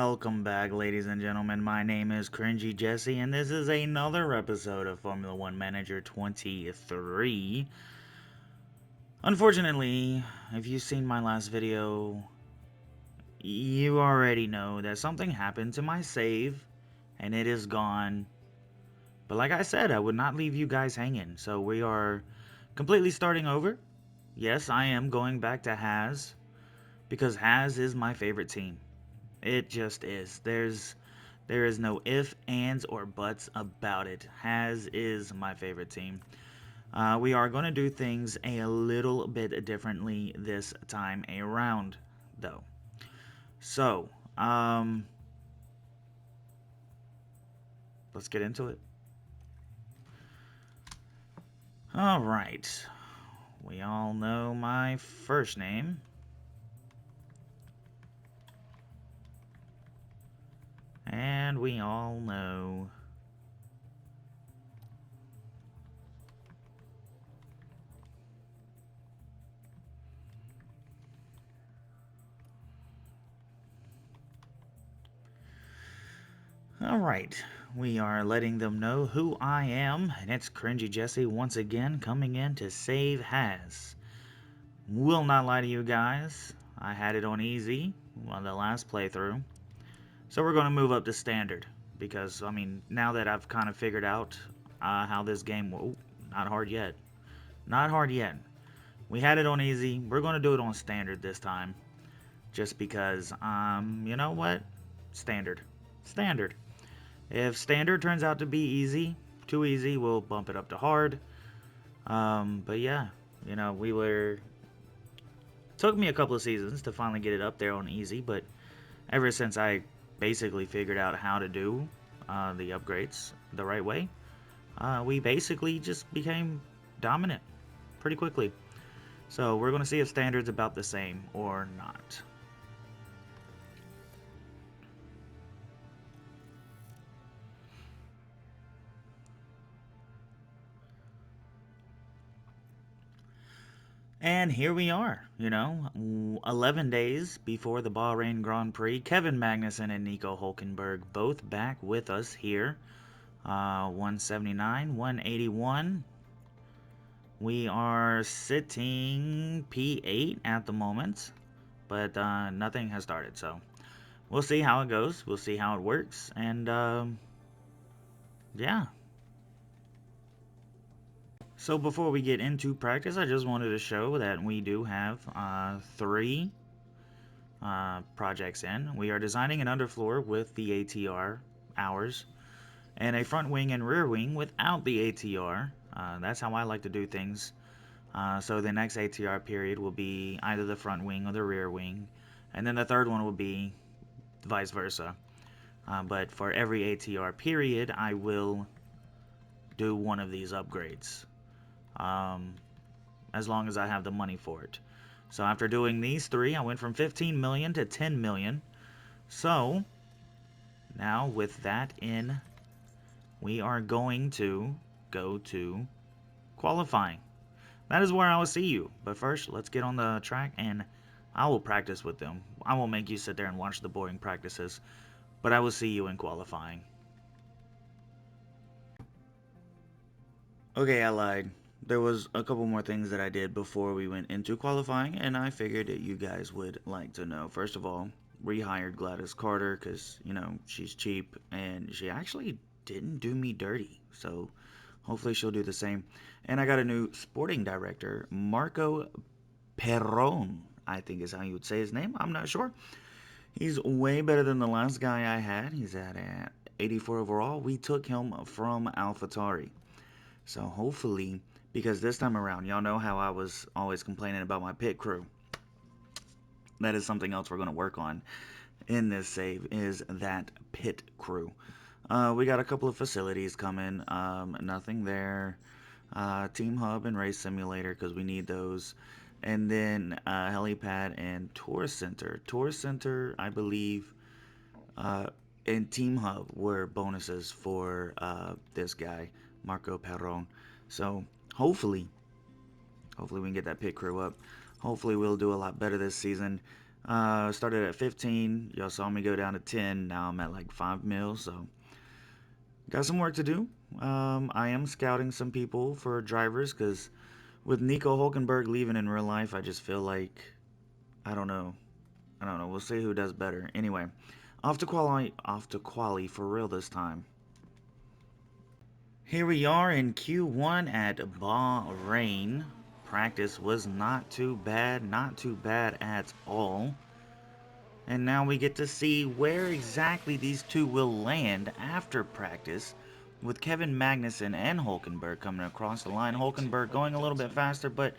Welcome back, ladies and gentlemen. My name is CringeyJesse, and this is another episode of Formula One Manager 23. Unfortunately, if you've seen my last video, you already know that something happened to my save, and it is gone. But like I said, I would not leave you guys hanging, so we are completely starting over. Yes, I am going back to Haas, because Haas is my favorite team. It just is. There is no if, ands, or buts about it. Haas is my favorite team. We are going to do things a little bit differently this time around, though. So, let's get into it. All right. We all know my first name. And we all know Alright, we are letting them know who I am, and it's CringeyJesse once again coming in to save Haas. Will not lie to you guys, I had it on easy on the last playthrough. So we're going to move up to standard, because, I mean, now that I've kind of figured out how this game will... Not hard yet. Not hard yet. We had it on easy, we're going to do it on standard this time. Just because, you know what? Standard. Standard. If standard turns out to be easy, too easy, we'll bump it up to hard. But yeah, you know, took me a couple of seasons to finally get it up there on easy, but ever since I basically figured out how to do the upgrades the right way, we basically just became dominant pretty quickly. So we're going to see if standard's about the same or not. And here we are, 11 days before the Bahrain Grand Prix. Kevin Magnussen and Nico Hulkenberg both back with us here. 179, 181. We are sitting P8 at the moment, but nothing has started, so we'll see how it goes. We'll see how it works, and yeah. So before we get into practice, I just wanted to show that we do have 3 projects in. We are designing an underfloor with the ATR hours, and a front wing and rear wing without the ATR. That's how I like to do things. So the next ATR period will be either the front wing or the rear wing, and then the third one will be vice versa. But for every ATR period, I will do one of these upgrades. As long as I have the money for it. So after doing these 3, I went from 15 million to 10 million. So now with that in, we are going to go to qualifying. That is where I will see you. But first, let's get on the track and I will practice with them. I won't make you sit there and watch the boring practices, but I will see you in qualifying. Okay, I lied. There was a couple more things that I did before we went into qualifying, and I figured that you guys would like to know. First of all, rehired Gladys Carter because, she's cheap, and she actually didn't do me dirty, so hopefully she'll do the same. And I got a new sporting director, Marco Perron, I think is how you would say his name. I'm not sure. He's way better than the last guy I had. He's at 84 overall. We took him from AlphaTauri. So hopefully, because this time around, y'all know how I was always complaining about my pit crew. That is something else we're going to work on in this save, is that pit crew. We got a couple of facilities coming. Nothing there. Team Hub and Race Simulator, because we need those. And then Helipad and Tour Center. Tour Center, I believe, and Team Hub were bonuses for this guy, Marco Perron. So hopefully we can get that pit crew up. Hopefully we'll do a lot better this season. Started at 15. Y'all saw me go down to 10. Now I'm at like 5 mil. So got some work to do. I am scouting some people for drivers because with Nico Hulkenberg leaving in real life, I just feel like I don't know. I don't know. We'll see who does better. Anyway, off to quali for real this time. Here we are in Q1 at Bahrain. Practice was not too bad at all. And now we get to see where exactly these two will land after practice, with Kevin Magnussen and Hulkenberg coming across the line. Hulkenberg going a little bit faster, but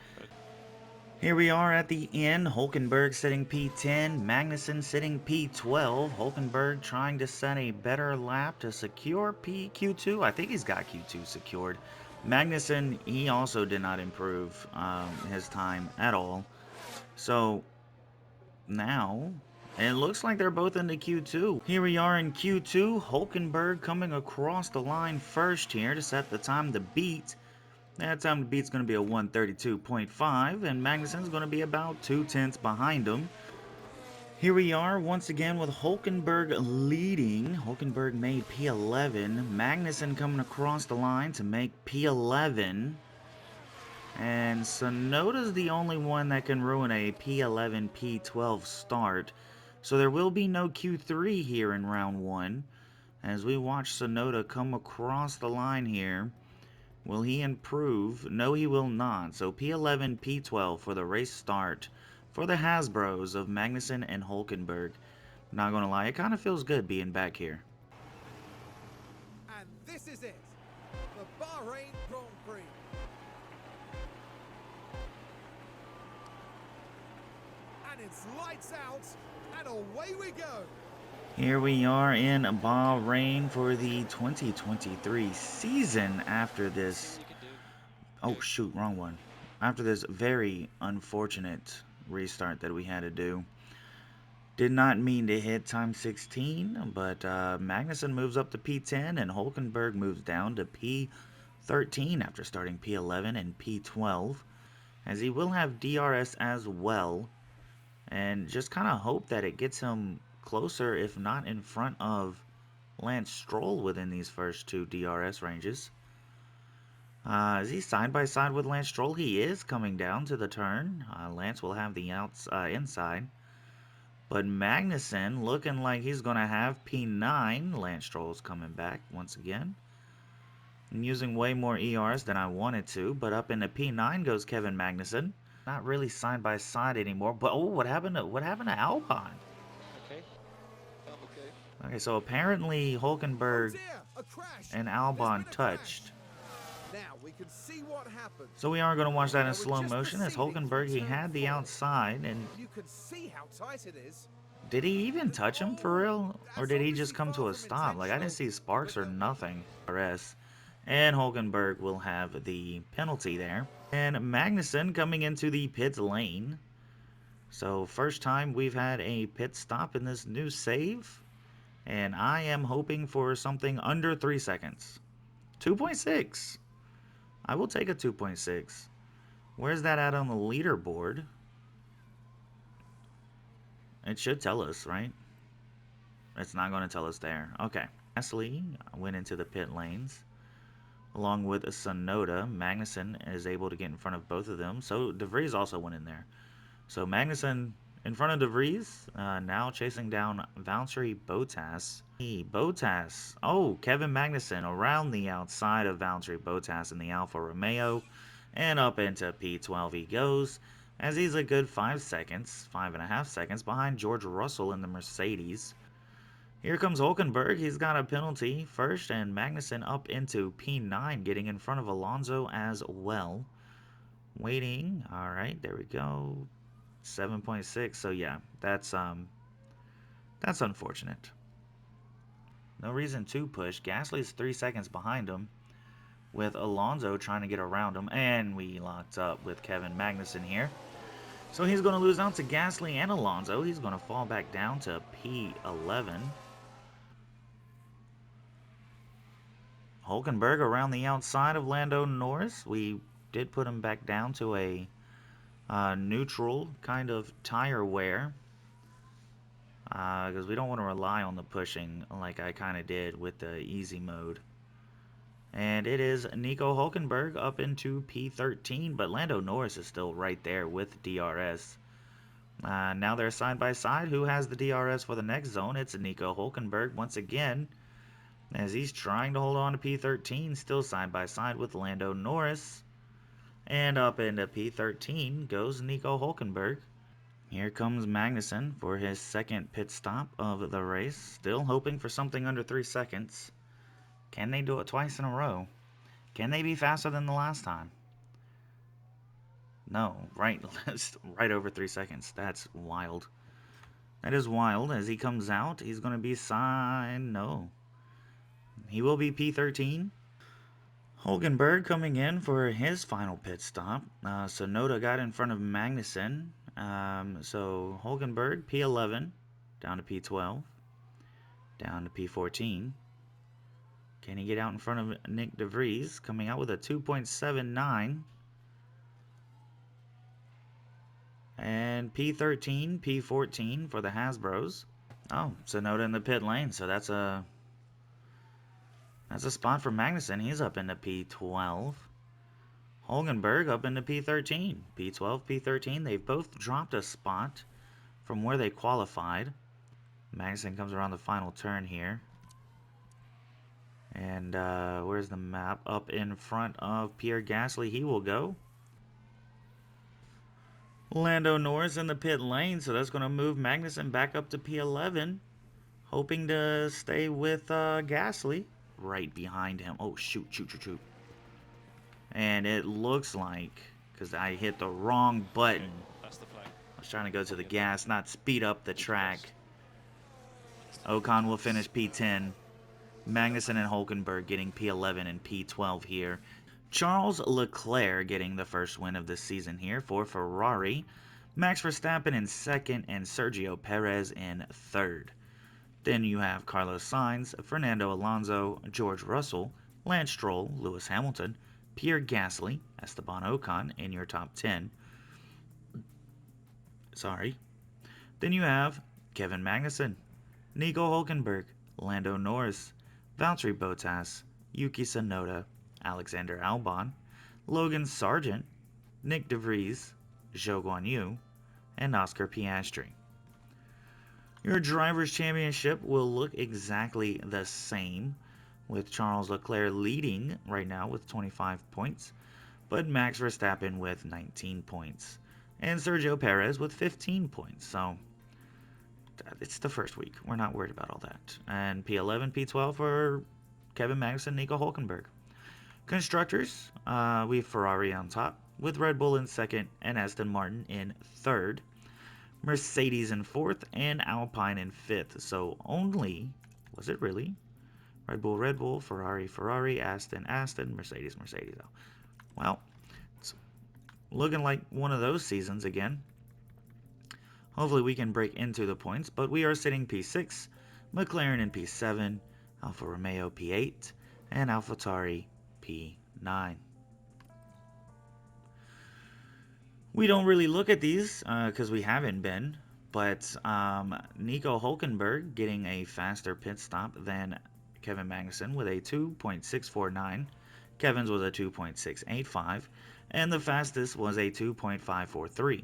here we are at the end. Hulkenberg sitting P10, Magnussen sitting P12. Hulkenberg trying to set a better lap to secure Q2. I think he's got Q2 secured. Magnussen, he also did not improve his time at all. So now it looks like they're both into Q2. Here we are in Q2. Hulkenberg coming across the line first here to set the time to beat. That time to beat's going to be a 132.5, and Magnussen's going to be about 2/10 behind him. Here we are once again with Hulkenberg leading. Hulkenberg made P11. Magnussen coming across the line to make P11. And Sonoda's the only one that can ruin a P11, P12 start. So there will be no Q3 here in round 1. As we watch Sonoda come across the line here. Will he improve? No, he will not. So P11, P12 for the race start for the Hasbros of Magnussen and Hulkenberg. Not gonna lie, it kind of feels good being back here. And this is it, the Bahrain Grand Prix. And it's lights out, and away we go. Here we are in Bahrain for the 2023 season after this. Oh shoot, wrong one. After this very unfortunate restart that we had to do. Did not mean to hit time 16, but Magnussen moves up to P10 and Hulkenberg moves down to P13 after starting P11 and P12, as he will have DRS as well, and just kind of hope that it gets him closer, if not in front of Lance Stroll within these first two DRS ranges. Is he side by side with Lance Stroll? He is coming down to the turn. Lance will have the inside. But Magnussen looking like he's going to have P9. Lance Stroll's coming back once again. I'm using way more ERs than I wanted to, but up into P9 goes Kevin Magnussen. Not really side by side anymore, but oh, what happened to Albon? Okay, so apparently Hulkenberg and Albon touched. Now we can see what happened. So we are going to watch that in slow motion as Hulkenberg, he had the outside, and you can see how tight it is. Did he even touch him for real? Or did he just come to a stop? Like, I didn't see sparks or nothing. And Hulkenberg will have the penalty there. And Magnussen coming into the pit lane. So first time we've had a pit stop in this new save. And I am hoping for something under 3 seconds. 2.6. I will take a 2.6. Where's that at on the leaderboard? It should tell us, right? It's not going to tell us there. Okay. Gasly went into the pit lanes. Along with Sonoda, Magnussen is able to get in front of both of them. So De Vries also went in there. So Magnussen in front of De Vries, now chasing down Valtteri Bottas. Bottas. Oh, Kevin Magnussen around the outside of Valtteri Bottas in the Alfa Romeo. And up into P12 he goes, as he's a good 5.5 seconds behind George Russell in the Mercedes. Here comes Hulkenberg. He's got a penalty first, and Magnussen up into P9, getting in front of Alonso as well. Waiting. All right, there we go. 7.6. So yeah, that's unfortunate. No reason to push. Gasly's 3 seconds behind him, with Alonso trying to get around him, and we locked up with Kevin Magnussen here. So he's going to lose out to Gasly and Alonso. He's going to fall back down to P11. Hulkenberg around the outside of Lando Norris. We did put him back down to a neutral kind of tire wear. because we don't want to rely on the pushing like I kind of did with the easy mode. And it is Nico Hulkenberg up into P13, but Lando Norris is still right there with DRS. Now they're side by side. Who has the DRS for the next zone? It's Nico Hulkenberg once again, as he's trying to hold on to P13, still side by side with Lando Norris. And up into P13 goes Nico Hulkenberg. Here comes Magnussen for his second pit stop of the race, still hoping for something under 3 seconds. Can they do it twice in a row? Can they be faster than the last time? No, right, right over 3 seconds. That's wild. That is wild. As he comes out, he's going to be signed. No. He will be P13. Hulkenberg coming in for his final pit stop. Sonoda got in front of Magnussen. So Hulkenberg, P11, down to P12, down to P14. Can he get out in front of Nick DeVries, coming out with a 2.79? And P13, P14 for the Hasbros. Oh, Sonoda in the pit lane, so that's a spot for Magnussen. He's up into P12. Hulkenberg up into P13. P12, P13. They've both dropped a spot from where they qualified. Magnussen comes around the final turn here. And where's the map? Up in front of Pierre Gasly, he will go. Lando Norris in the pit lane, so that's going to move Magnussen back up to P11. Hoping to stay with Gasly right behind him. Oh, shoot. And it looks like, because I hit the wrong button. I was trying to go to the gas, not speed up the track. Ocon will finish P10. Magnussen and Hulkenberg getting P11 and P12 here. Charles Leclerc getting the first win of the season here for Ferrari. Max Verstappen in second and Sergio Perez in third. Then you have Carlos Sainz, Fernando Alonso, George Russell, Lance Stroll, Lewis Hamilton, Pierre Gasly, Esteban Ocon in your top 10. Then you have Kevin Magnussen, Nico Hulkenberg, Lando Norris, Valtteri Bottas, Yuki Tsunoda, Alexander Albon, Logan Sargent, Nick DeVries, Zhou Guanyu, and Oscar Piastri. Your Drivers' Championship will look exactly the same, with Charles Leclerc leading right now with 25 points, but Max Verstappen with 19 points, and Sergio Perez with 15 points. So it's the first week. We're not worried about all that. And P11, P12 for Kevin Magnussen, Nico Hulkenberg. Constructors, we have Ferrari on top, with Red Bull in second and Aston Martin in third. Mercedes in fourth and Alpine in fifth. So only, was it really? Red Bull, Ferrari, Aston, Mercedes. Oh. Well, it's looking like one of those seasons again. Hopefully we can break into the points, but we are sitting P6, McLaren in P7, Alfa Romeo P8, and AlphaTauri P9. We don't really look at these because we haven't been, but Nico Hulkenberg getting a faster pit stop than Kevin Magnussen with a 2.649. Kevin's was a 2.685, and the fastest was a 2.543.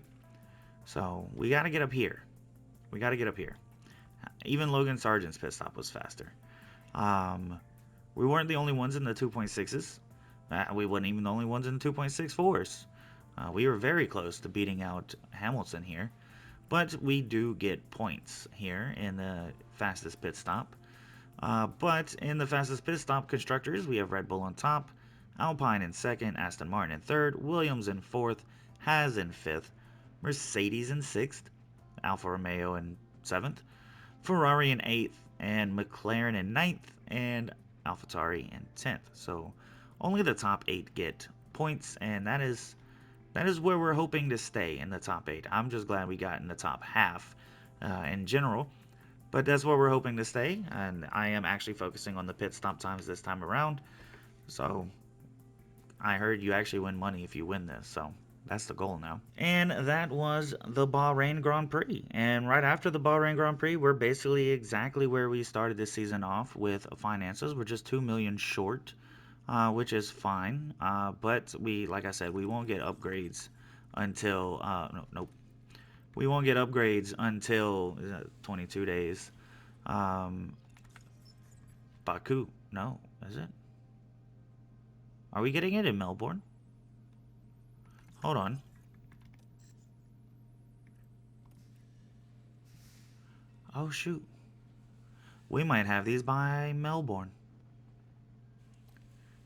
So we got to get up here. Even Logan Sargent's pit stop was faster. We weren't the only ones in the 2.6s. We weren't even the only ones in the 2.64s. We were very close to beating out Hamilton here, but we do get points here in the fastest pit stop. But in the fastest pit stop constructors, we have Red Bull on top, Alpine in second, Aston Martin in third, Williams in fourth, Haas in fifth, Mercedes in sixth, Alfa Romeo in seventh, Ferrari in eighth, and McLaren in ninth, and AlphaTauri in 10th. So only the top 8 get points, and that is where we're hoping to stay, in the top 8. I'm just glad we got in the top half in general, but that's where we're hoping to stay, and I am actually focusing on the pit stop times this time around. So I heard you actually win money if you win this, so That's the goal now. And that was the Bahrain Grand Prix. And right after the Bahrain Grand Prix, we're basically exactly where we started this season off with finances. We're just 2 million short, which is fine. But we, like I said, we won't get upgrades until no, nope. We won't get upgrades until 22 days. Um, Baku, no, is it? Are we getting it in Melbourne? Hold on. Oh shoot. We might have these by Melbourne.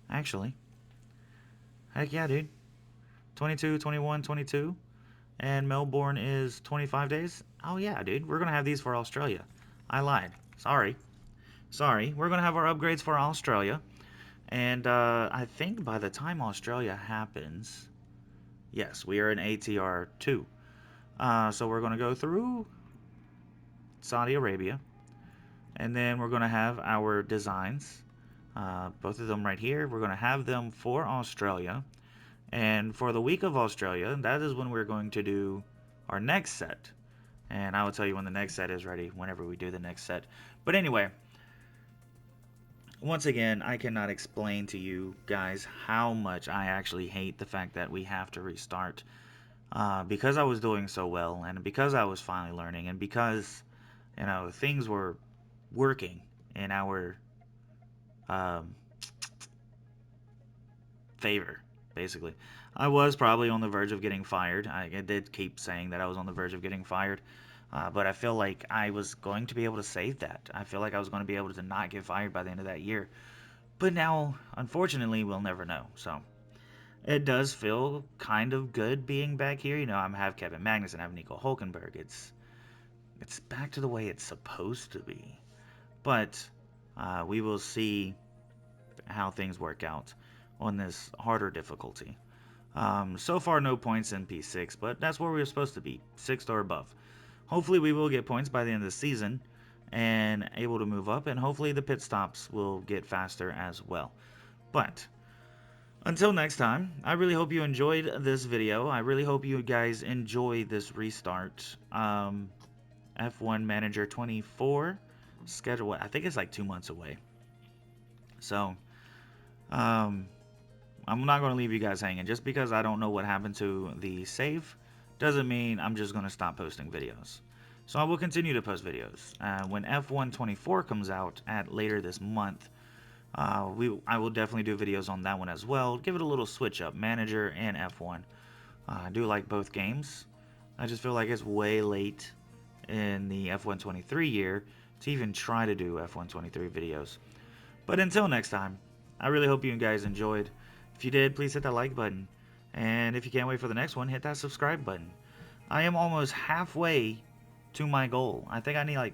Actually. Heck yeah, dude. 22, 21, 22. And Melbourne is 25 days. Oh yeah, dude. We're going to have these for Australia. I lied. Sorry. Sorry. We're going to have our upgrades for Australia. And I think by the time Australia happens, yes, we are in ATR 2. So we're going to go through Saudi Arabia. And then we're going to have our designs. Both of them right here. We're going to have them for Australia. And for the week of Australia, that is when we're going to do our next set. And I will tell you when the next set is ready, whenever we do the next set. But anyway, once again, I cannot explain to you guys how much I actually hate the fact that we have to restart. Because I was doing so well, and because I was finally learning, and because, things were working in our um, favor, basically. I was probably on the verge of getting fired. I did keep saying that I was on the verge of getting fired, but I feel like I was going to be able to save that. I feel like I was going to be able to not get fired by the end of that year. But now, unfortunately, we'll never know. So it does feel kind of good being back here. I have Kevin Magnussen, I have Nico Hulkenberg. It's back to the way it's supposed to be. But we will see how things work out on this harder difficulty. So far, no points in P6, but that's where we were supposed to be, 6th or above. Hopefully, we will get points by the end of the season and able to move up, and hopefully, the pit stops will get faster as well. But until next time, I really hope you enjoyed this video. I really hope you guys enjoy this restart. F1 Manager 24 schedule, I think it's like 2 months away. So, I'm not going to leave you guys hanging. Just because I don't know what happened to the save doesn't mean I'm just going to stop posting videos. So I will continue to post videos. When F124 comes out at later this month, I will definitely do videos on that one as well. Give it a little switch up, Manager and F1. I do like both games. I just feel like it's way late in the F123 year to even try to do F123 videos. But until next time, I really hope you guys enjoyed. If you did, please hit that like button. And if you can't wait for the next one, hit that subscribe button. I am almost halfway to my goal. I think I need like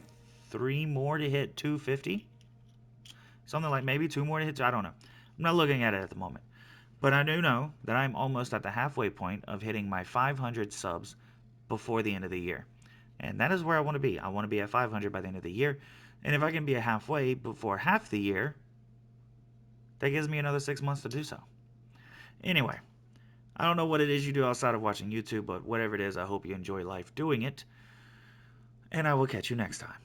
3 more to hit 250. Something like maybe 2 more to hit. I don't know. I'm not looking at it at the moment. But I do know that I'm almost at the halfway point of hitting my 500 subs before the end of the year. And that is where I want to be. I want to be at 500 by the end of the year. And if I can be at halfway before half the year, that gives me another 6 months to do so. Anyway, I don't know what it is you do outside of watching YouTube, but whatever it is, I hope you enjoy life doing it. And I will catch you next time.